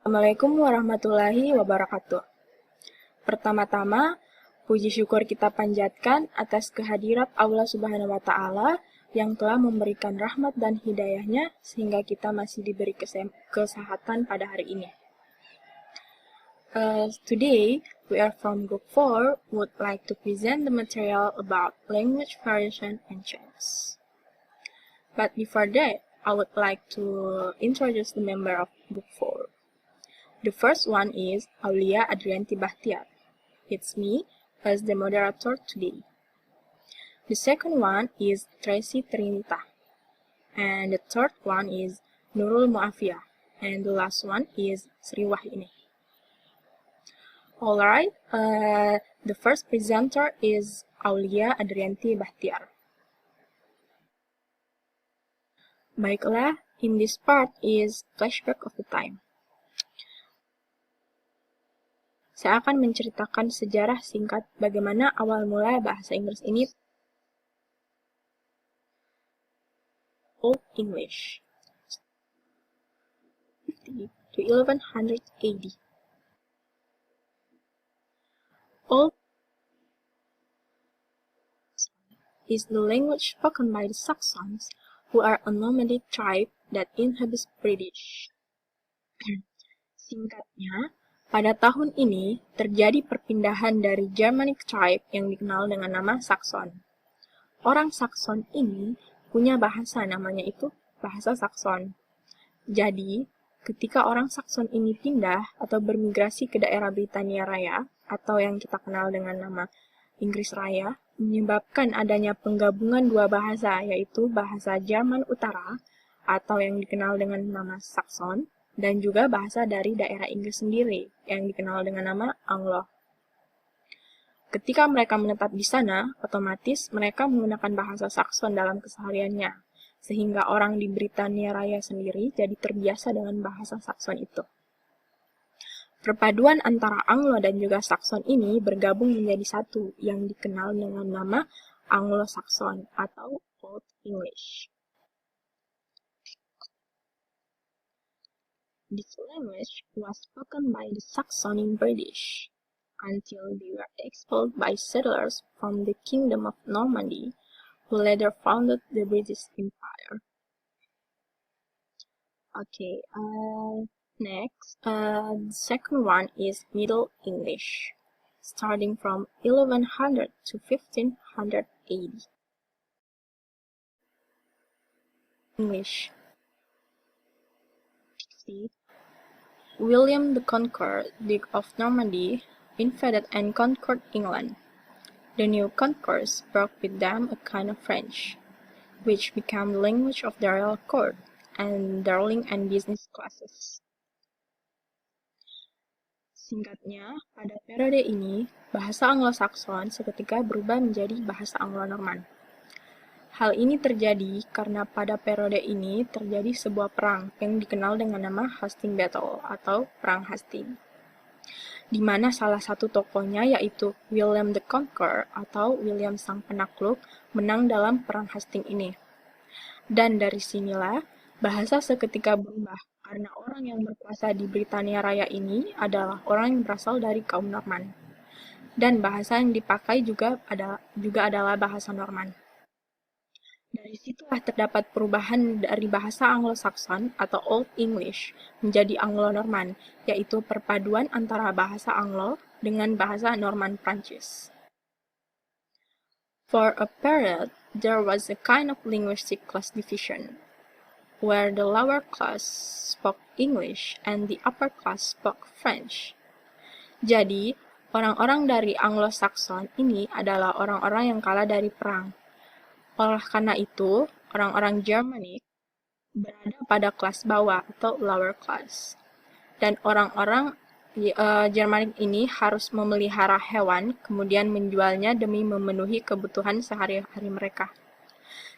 Assalamualaikum warahmatullahi wabarakatuh. Pertama-tama, puji syukur kita panjatkan atas kehadirat Allah Subhanahu wa Ta'ala yang telah memberikan rahmat dan hidayahnya sehingga kita masih diberi kesehatan pada hari ini. Today, we are from Group 4 would like to present the material about language variation and change. But before that, I would like to introduce the member of Group 4. The first one is Aulia Adrianti Bahtiar. It's me as the moderator today. The second one is Tracy Trinita. And the third one is Nurul Muafia. And the last one is Sri Wahyuni. Alright, the first presenter is Aulia Adrianti Bahtiar. Baiklah, in this part is flashback of the time. Saya akan menceritakan sejarah singkat bagaimana awal mula bahasa Inggris ini Old English 50 to 1100 AD. Old is the language spoken by the Saxons, who are a nomadic tribe that inhabits British. Singkatnya, pada tahun ini terjadi perpindahan dari Germanic tribe yang dikenal dengan nama Saxon. Orang Saxon ini punya bahasa namanya itu bahasa Saxon. Jadi, ketika orang Saxon ini pindah atau bermigrasi ke daerah Britania Raya atau yang kita kenal dengan nama Inggris Raya, menyebabkan adanya penggabungan dua bahasa yaitu bahasa Jerman Utara atau yang dikenal dengan nama Saxon dan juga bahasa dari daerah Inggris sendiri yang dikenal dengan nama Anglo. Ketika mereka menetap di sana, otomatis mereka menggunakan bahasa Saxon dalam kesehariannya, sehingga orang di Britania Raya sendiri jadi terbiasa dengan bahasa Saxon itu. Perpaduan antara Anglo dan juga Saxon ini bergabung menjadi satu yang dikenal dengan nama Anglo-Saxon atau Old English. This language was spoken by the Saxon in British until they were expelled by settlers from the Kingdom of Normandy, who later founded the British Empire. Okay, next, the second one is Middle English, starting from 1100 to 1500 AD. English. William the Conqueror, Duke of Normandy, invaded and conquered England. The new conquerors brought with them a kind of French, which became the language of the royal court and the ruling and business classes. Singkatnya, pada periode ini, bahasa Anglo-Saxon seketika berubah menjadi bahasa Anglo-Norman. Hal ini terjadi karena pada periode ini terjadi sebuah perang yang dikenal dengan nama Hastings Battle atau Perang Hastings, di mana salah satu tokohnya yaitu William the Conqueror atau William Sang Penakluk menang dalam Perang Hastings ini. Dan dari sinilah bahasa seketika berubah karena orang yang berkuasa di Britania Raya ini adalah orang yang berasal dari kaum Norman. Dan bahasa yang dipakai juga adalah bahasa Norman. Dari situlah terdapat perubahan dari bahasa Anglo-Saxon atau Old English menjadi Anglo-Norman, yaitu perpaduan antara bahasa Anglo dengan bahasa Norman Prancis. For a period, there was a kind of linguistic class division, where the lower class spoke English and the upper class spoke French. Jadi, orang-orang dari Anglo-Saxon ini adalah orang-orang yang kalah dari perang. Oleh karena itu, orang-orang Germanic berada pada kelas bawah atau lower class. Dan orang-orang Germanic ini harus memelihara hewan, kemudian menjualnya demi memenuhi kebutuhan sehari-hari mereka.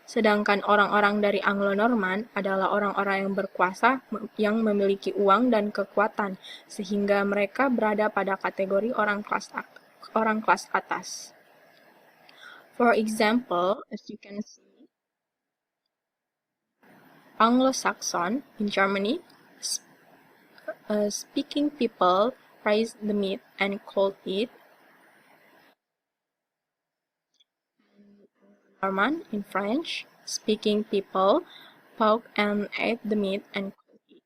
Sedangkan orang-orang dari Anglo-Norman adalah orang-orang yang berkuasa, yang memiliki uang dan kekuatan, sehingga mereka berada pada kategori orang kelas atas. For example, as you can see, Anglo-Saxon in Germany speaking people raise the meat and cold it. German in French, speaking people poke and ate the meat and cold it.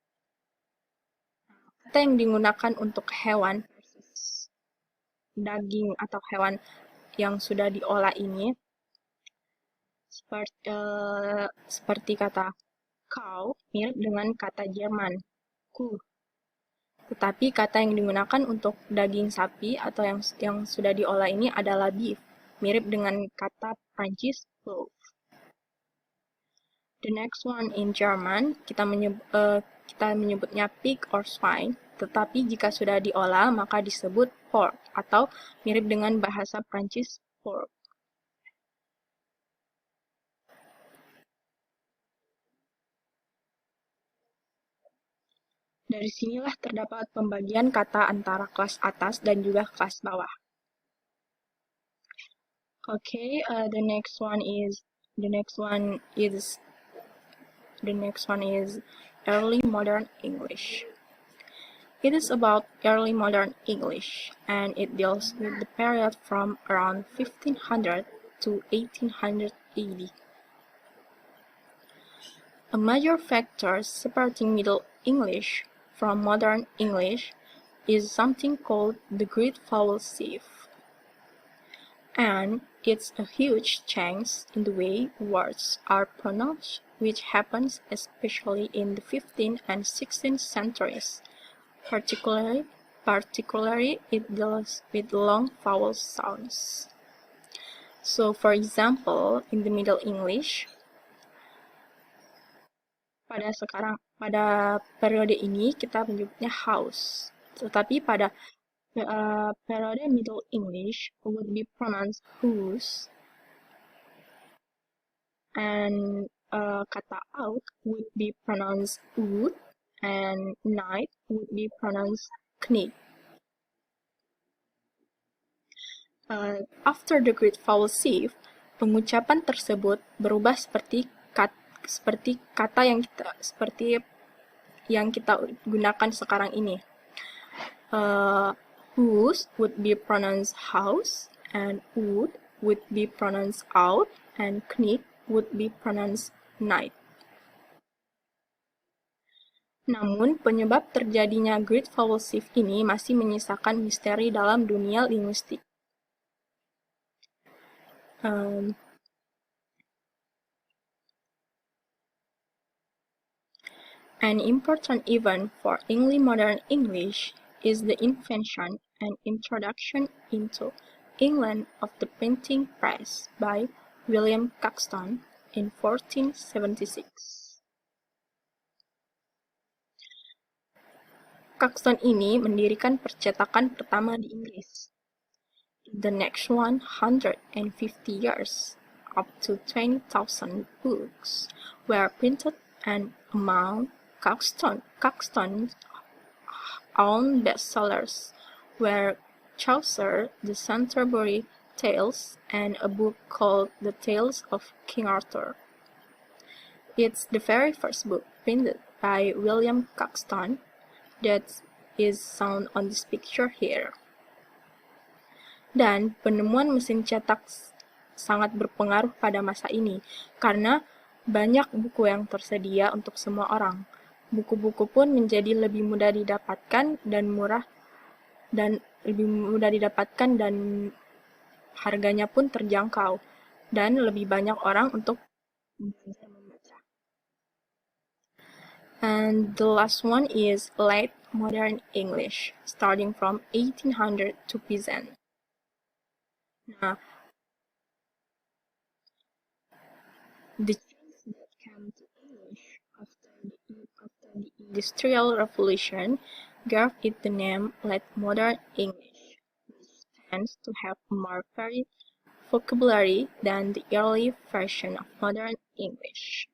Kata yang digunakan untuk hewan versus daging atau hewan yang sudah diolah ini seperti kata cow mirip dengan kata Jerman Kuh. Tetapi kata yang digunakan untuk daging sapi atau yang sudah diolah ini adalah beef, mirip dengan kata Prancis loaf. The next one in German, kita menyebutnya pig or swine, tetapi jika sudah diolah maka disebut pork atau mirip dengan bahasa Prancis pork. Dari sinilah terdapat pembagian kata antara kelas atas dan juga kelas bawah. Okay, the next one is early modern English. It is about early modern English, and it deals with the period from around 1500 to 1800 AD. A major factor separating Middle English from modern English is something called the Great Vowel Shift, and it's a huge change in the way words are pronounced, which happens especially in the 15th and 16th centuries. Particularly, it deals with long vowel sounds. So, for example, in the Middle English, pada periode ini kita menyebutnya house, tetapi pada periode Middle English would be pronounced whose, and kata out would be pronounced would, and night would be pronounced knight. After the Great Vowel Shift, pengucapan tersebut berubah seperti kata yang kita gunakan sekarang ini. Whose would be pronounced house, and would be pronounced out, and knight would be pronounced night. Namun, penyebab terjadinya Great Vowel Shift ini masih menyisakan misteri dalam dunia linguistik. An important event for early modern English is the invention and introduction into England of the printing press by William Caxton in 1476. Caxton ini mendirikan percetakan pertama di Inggris. The next 150 years, up to 20,000 books were printed, and among Caxton's own bestsellers were Chaucer, the Canterbury Tales, and a book called The Tales of King Arthur. It's the very first book printed by William Caxton that is shown on this picture here. Dan penemuan mesin cetak sangat berpengaruh pada masa ini, karena banyak buku yang tersedia untuk semua orang. Buku-buku pun menjadi lebih mudah didapatkan dan harganya pun terjangkau, dan lebih banyak orang untuk belajar membaca. And the last one is late modern English, starting from 1800 to present. Nah, the change that came to English after the Industrial Revolution gave it the name Late Modern English, which tends to have a more varied vocabulary than the early version of modern English.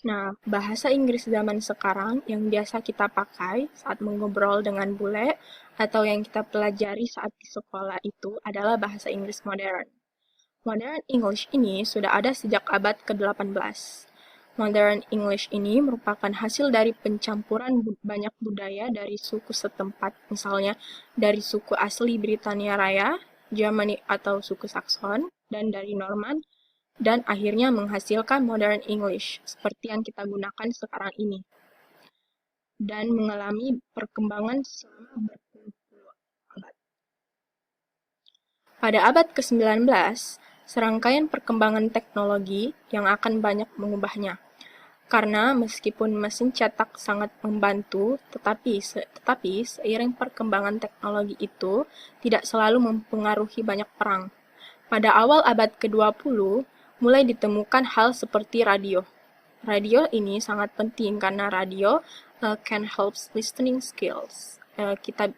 Nah, bahasa Inggris zaman sekarang yang biasa kita pakai saat mengobrol dengan bule atau yang kita pelajari saat di sekolah itu adalah bahasa Inggris modern. Modern English ini sudah ada sejak abad ke-18. Modern English ini merupakan hasil dari pencampuran banyak budaya dari suku setempat, misalnya dari suku asli Britania Raya, Germany atau suku Saxon, dan dari Norman, dan akhirnya menghasilkan Modern English seperti yang kita gunakan sekarang ini, dan mengalami perkembangan selama berpuluh-puluh abad. Pada abad ke-19, serangkaian perkembangan teknologi yang akan banyak mengubahnya. Karena meskipun mesin cetak sangat membantu, tetapi seiring perkembangan teknologi itu tidak selalu mempengaruhi banyak perang. Pada awal abad ke-20, mulai ditemukan hal seperti radio. Radio ini sangat penting karena radio can help listening skills.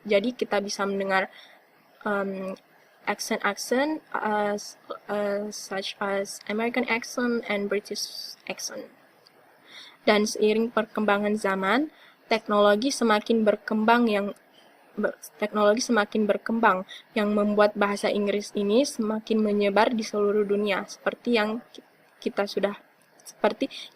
Jadi kita bisa mendengar accent such as American accent and British accent. Dan seiring perkembangan zaman, teknologi semakin berkembang yang membuat bahasa Inggris ini semakin menyebar di seluruh dunia, seperti kita sudah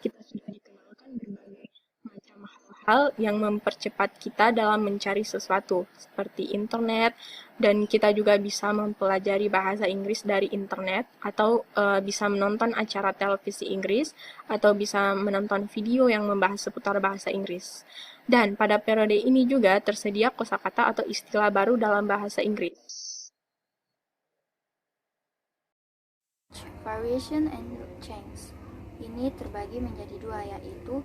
dikenalkan berbagai macam hal yang mempercepat kita dalam mencari sesuatu, seperti internet, dan kita juga bisa mempelajari bahasa Inggris dari internet, atau bisa menonton acara televisi Inggris, atau bisa menonton video yang membahas seputar bahasa Inggris. Dan pada periode ini juga tersedia kosakata atau istilah baru dalam bahasa Inggris. Variation and change. Ini terbagi menjadi dua, yaitu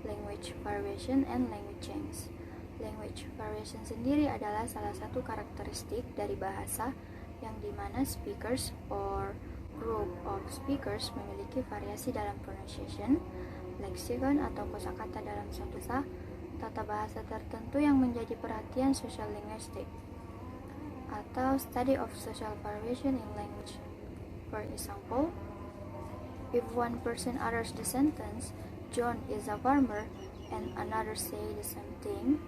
language variation and language change. Language variation sendiri adalah salah satu karakteristik dari bahasa yang dimana speakers or group of speakers memiliki variasi dalam pronunciation, leksikon atau kosakata dalam suatu bahasa, tata bahasa tertentu yang menjadi perhatian social linguistic, atau study of social variation in language. For example, if one person utters the sentence, John is a farmer, and another say the same thing,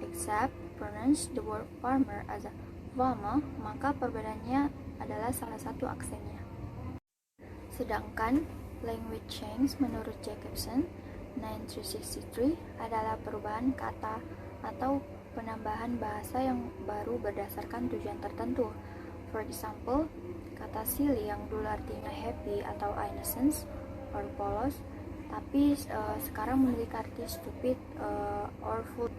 except pronounce the word farmer as a farmer, maka perbedaannya adalah salah satu aksennya. Sedangkan language change menurut Jacobson 9363 adalah perubahan kata atau penambahan bahasa yang baru berdasarkan tujuan tertentu. For example, kata silly yang dulu artinya happy atau innocence or polos, tapi sekarang memiliki arti stupid or fool.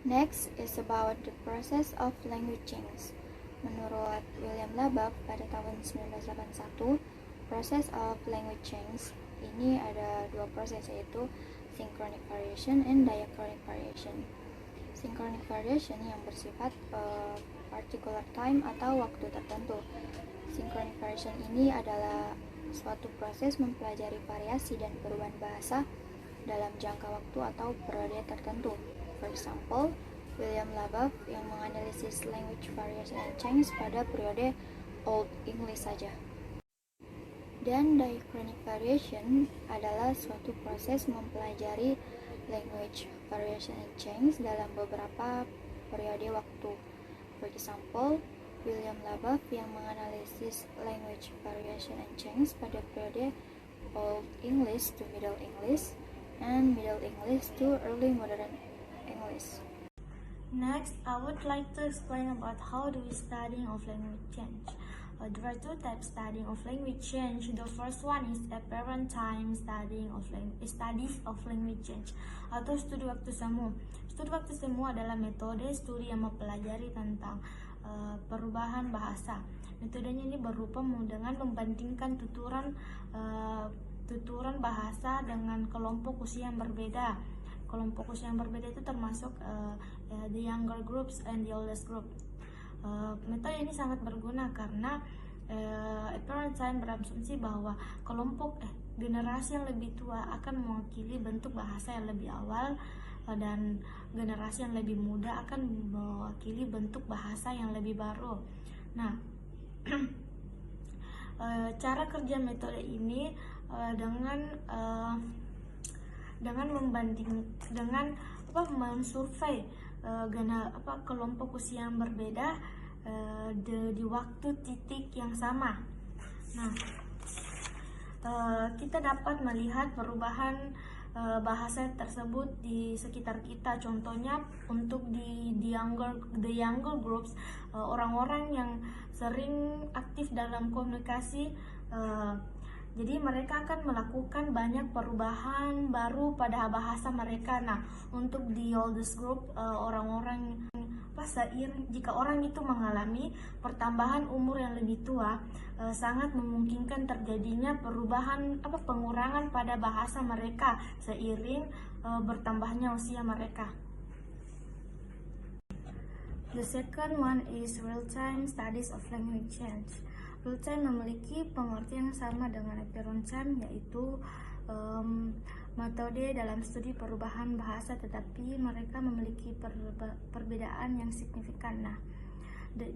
Next is about the process of language change. Menurut William Labov pada tahun 1981, proses of language change ini ada dua proses, yaitu synchronic variation and diachronic variation. Synchronic variation yang bersifat particular time atau waktu tertentu. Synchronic variation ini adalah suatu proses mempelajari variasi dan perubahan bahasa dalam jangka waktu atau periode tertentu. For example, William Labov yang menganalisis language variation and change pada periode Old English saja. Dan diachronic variation adalah suatu proses mempelajari language variation and change dalam beberapa periode waktu. For example, William Labov yang menganalisis language variation and change pada periode Old English to Middle English and Middle English to Early Modern English. Next, I would like to explain about how do we studying of language change. There are two types studying of language change. The first one is apparent time studies of language change atau studi waktu semu. Studi waktu semu adalah metode studi yang mempelajari tentang perubahan bahasa. Metodenya ini berupa dengan membandingkan tuturan bahasa dengan kelompok usia yang berbeda. Kelompok usia yang berbeda itu termasuk the younger groups and the oldest group. Metode ini sangat berguna karena apparent time berasumsi bahwa generasi yang lebih tua akan mewakili bentuk bahasa yang lebih awal, dan generasi yang lebih muda akan mewakili bentuk bahasa yang lebih baru. Nah, cara kerja metode ini dengan mensurvei kelompok usia yang berbeda di waktu titik yang sama. Nah, kita dapat melihat perubahan bahasa tersebut di sekitar kita. Contohnya untuk the younger groups, orang-orang yang sering aktif dalam komunikasi, jadi mereka akan melakukan banyak perubahan baru pada bahasa mereka. Nah, untuk the oldest group, orang-orang jika orang itu mengalami pertambahan umur yang lebih tua, sangat memungkinkan terjadinya pengurangan pada bahasa mereka seiring bertambahnya usia mereka. The second one is real-time studies of language change. Real-time memiliki pengertian yang sama dengan apparent time, yaitu metode dalam studi perubahan bahasa, tetapi mereka memiliki perbedaan yang signifikan. Nah,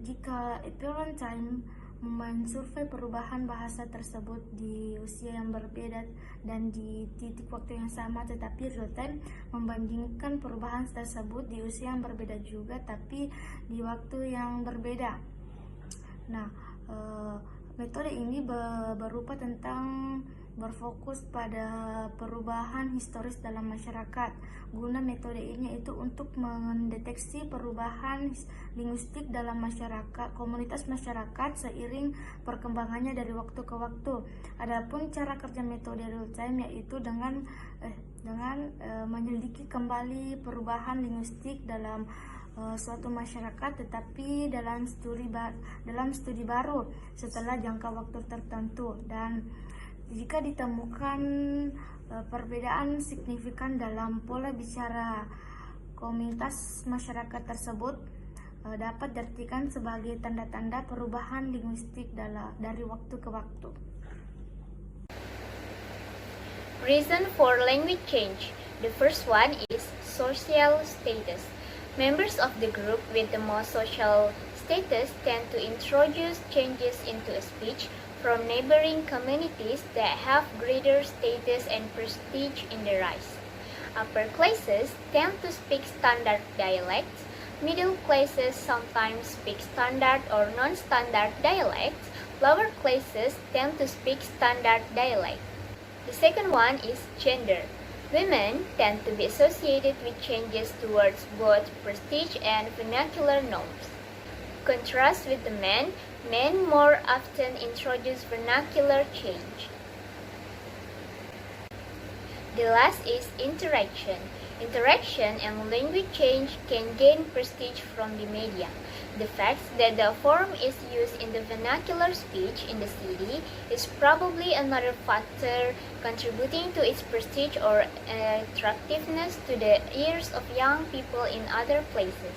jika apparent time mensurvei perubahan bahasa tersebut di usia yang berbeda dan di titik waktu yang sama, tetapi real time membandingkan perubahan tersebut di usia yang berbeda juga tapi di waktu yang berbeda. Nah, metode ini berupa tentang berfokus pada perubahan historis dalam masyarakat. Guna metode ini yaitu untuk mendeteksi perubahan linguistik dalam masyarakat, komunitas masyarakat seiring perkembangannya dari waktu ke waktu. Adapun cara kerja metode real time yaitu dengan menyelidiki kembali perubahan linguistik dalam suatu masyarakat, tetapi dalam studi baru setelah jangka waktu tertentu, dan jika ditemukan perbedaan signifikan dalam pola bicara komunitas masyarakat tersebut, dapat diartikan sebagai tanda-tanda perubahan linguistik dari waktu ke waktu. Reason for language change. The first one is social status. Members of the group with the most social status tend to introduce changes into a speech from neighboring communities that have greater status and prestige in the rise. Upper classes tend to speak standard dialects. Middle classes sometimes speak standard or non-standard dialects. Lower classes tend to speak standard dialect. The second one is gender. Women tend to be associated with changes towards both prestige and vernacular norms. Contrast with the men more often introduce vernacular change. The last is interaction. Interaction and language change can gain prestige from the media. The fact that the form is used in the vernacular speech in the city is probably another factor contributing to its prestige or attractiveness to the ears of young people in other places.